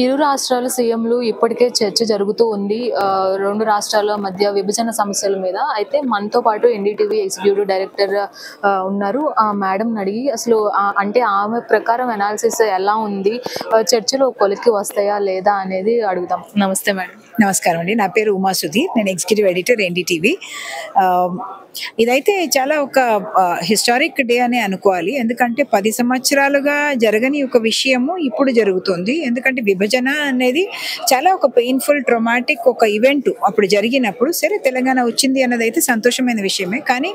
ఇరు రాష్ట్రాల సీఎంలు ఇప్పటికే చర్చ జరుగుతూ ఉంది. 2 రాష్ట్రాల మధ్య విభజన సమస్యల మీద. అయితే మనతో పాటు ఎన్‌డీటీవీ ఎగ్జిక్యూటివ్ డైరెక్టర్ ఉన్నారు. ఆ మేడంని అడిగి అసలు అంటే ఆమె ప్రకారం అనాలిసిస్ ఎలా ఉంది? చర్చలు కొలిక్కి వస్తాయా లేదా అనేది అడుగుదాం. నమస్తే మేడం. నమస్కారం అండి. నా పేరు ఉమా సుధీర్. నేను ఎగ్జిక్యూటివ్ ఎడిటర్ ఎన్‌డీటీవీ. ఇదైతే చాలా ఒక హిస్టారిక్ డే అనే అనుకోవాలి. ఎందుకంటే 10 సంవత్సరాలుగా జరగని ఒక విషయము ఇప్పుడు జరుగుతుంది. ఎందుకంటే విభజన అనేది చాలా ఒక పెయిన్ఫుల్ ట్రామాటిక్ ఒక ఈవెంట్ అప్పుడు జరిగినప్పుడు. సరే తెలంగాణ వచ్చింది అన్నదైతే సంతోషమైన విషయమే. కానీ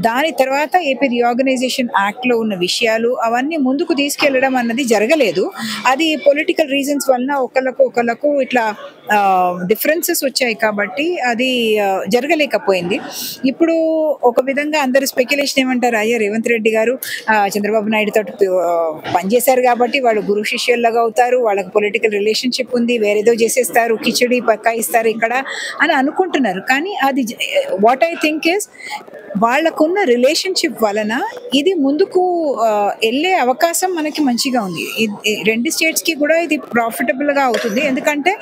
దాని తర్వాత ఏపీ రీఆర్గనైజేషన్ యాక్ట్లో ఉన్న విషయాలు అవన్నీ ముందుకు తీసుకెళ్లడం అన్నది జరగలేదు. అది పొలిటికల్ రీజన్స్ వలన ఒకళ్ళకు ఇట్లా డిఫరెన్సెస్ వచ్చాయి కాబట్టి అది జరగలేకపోయింది. ఇప్పుడు ఒక విధంగా అందరు స్పెక్యులేషన్ ఏమంటారు, అయ్యా రేవంత్ రెడ్డి గారు చంద్రబాబు నాయుడు తోటి పనిచేశారు కాబట్టి వాళ్ళు గురు శిష్యుల్లాగా అవుతారు, వాళ్ళకి పొలిటికల్ రిలేషన్షిప్ ఉంది, వేరేదో చేసేస్తారు, కిచడి పక్కా ఇస్తారు ఇక్కడ అని అనుకుంటున్నారు. కానీ అది వాట్ ఐ థింక్ ఇస్ వాళ్ళకున్న రిలేషన్షిప్ వలన ఇది ముందుకు వెళ్ళే అవకాశం మనకి మంచిగా ఉంది. రెండు స్టేట్స్కి కూడా ఇది ప్రాఫిటబుల్గా అవుతుంది. ఎందుకంటే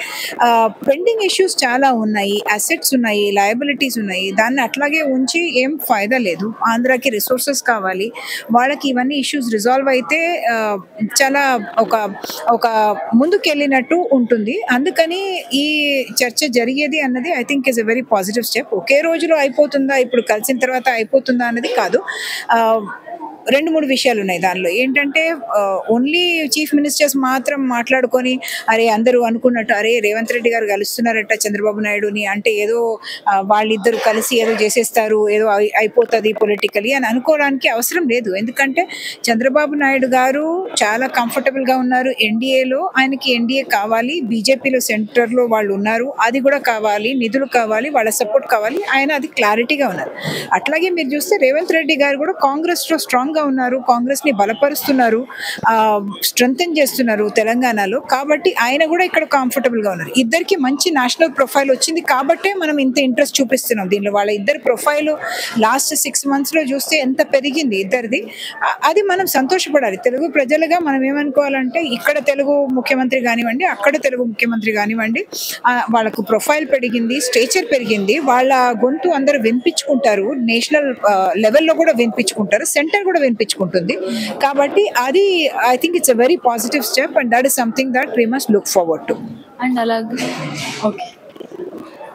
పెండింగ్ ఇష్యూస్ చాలా ఉన్నాయి, అసెట్స్ ఉన్నాయి, లయబిలిటీస్ ఉన్నాయి. దాన్ని అట్లాగే ఉంచి ఏం ఫైదా లేదు. ఆంధ్రాకి రిసోర్సెస్ కావాలి, వాళ్ళకి ఇవన్నీ ఇష్యూస్ రిజాల్వ్ అయితే చాలా ఒక ముందుకెళ్ళినట్టు ఉంటుంది. అందుకని ఈ చర్చ జరిగేది అన్నది I think is a very positive step. ఒకే రోజులో అయిపోతుందా, ఇప్పుడు కలిసిన తర్వాత అయిపోతుందా అన్నది కాదు. 2-3 విషయాలు ఉన్నాయి దానిలో. ఏంటంటే ఓన్లీ చీఫ్ మినిస్టర్స్ మాత్రం మాట్లాడుకొని అరే అందరూ అనుకున్నట్టు అరే రేవంత్ రెడ్డి గారు కలుస్తున్నారట చంద్రబాబు నాయుడుని అంటే ఏదో వాళ్ళిద్దరు కలిసి ఏదో చేసేస్తారు, ఏదో అయిపోతుంది పొలిటికలీ అని అనుకోవడానికి అవసరం లేదు. ఎందుకంటే చంద్రబాబు నాయుడు గారు చాలా కంఫర్టబుల్గా ఉన్నారు ఎన్డీఏలో. ఆయనకి ఎన్డీఏ కావాలి, బీజేపీలో సెంటర్లో వాళ్ళు ఉన్నారు, అది కూడా కావాలి, నిధులు కావాలి, వాళ్ళ సపోర్ట్ కావాలి, ఆయన అది క్లారిటీగా ఉన్నారు. అట్లాగే మీరు చూస్తే రేవంత్ రెడ్డి గారు కూడా కాంగ్రెస్లో స్ట్రాంగ్ ఉన్నారు, కాంగ్రెస్ ని బలపరుస్తున్నారు, స్ట్రెంథెన్ చేస్తున్నారు తెలంగాణలో. కాబట్టి ఆయన కూడా ఇక్కడ కంఫర్టబుల్ గా ఉన్నారు. ఇద్దరికి మంచి నేషనల్ ప్రొఫైల్ వచ్చింది కాబట్టే మనం ఇంత ఇంట్రెస్ట్ చూపిస్తున్నాం దీనిలో. వాళ్ళ ఇద్దరు ప్రొఫైల్ లాస్ట్ 6 months లో చూస్తే ఎంత పెరిగింది ఇద్దరిది. అది మనం సంతోషపడాలి. తెలుగు ప్రజలుగా మనం ఏమనుకోవాలంటే ఇక్కడ తెలుగు ముఖ్యమంత్రి కానివ్వండి, అక్కడ తెలుగు ముఖ్యమంత్రి కానివ్వండి, వాళ్ళకు ప్రొఫైల్ పెరిగింది, స్టేచర్ పెరిగింది, వాళ్ళ గొంతు అందరూ వినిపించుకుంటారు, నేషనల్ లెవెల్లో కూడా వినిపించుకుంటారు, సెంటర్ కూడా వినిపించుకుంటుంది. కాబట్టి అది I think it's a very positive step and that is something that we must look forward to. And అలాగే ఓకే.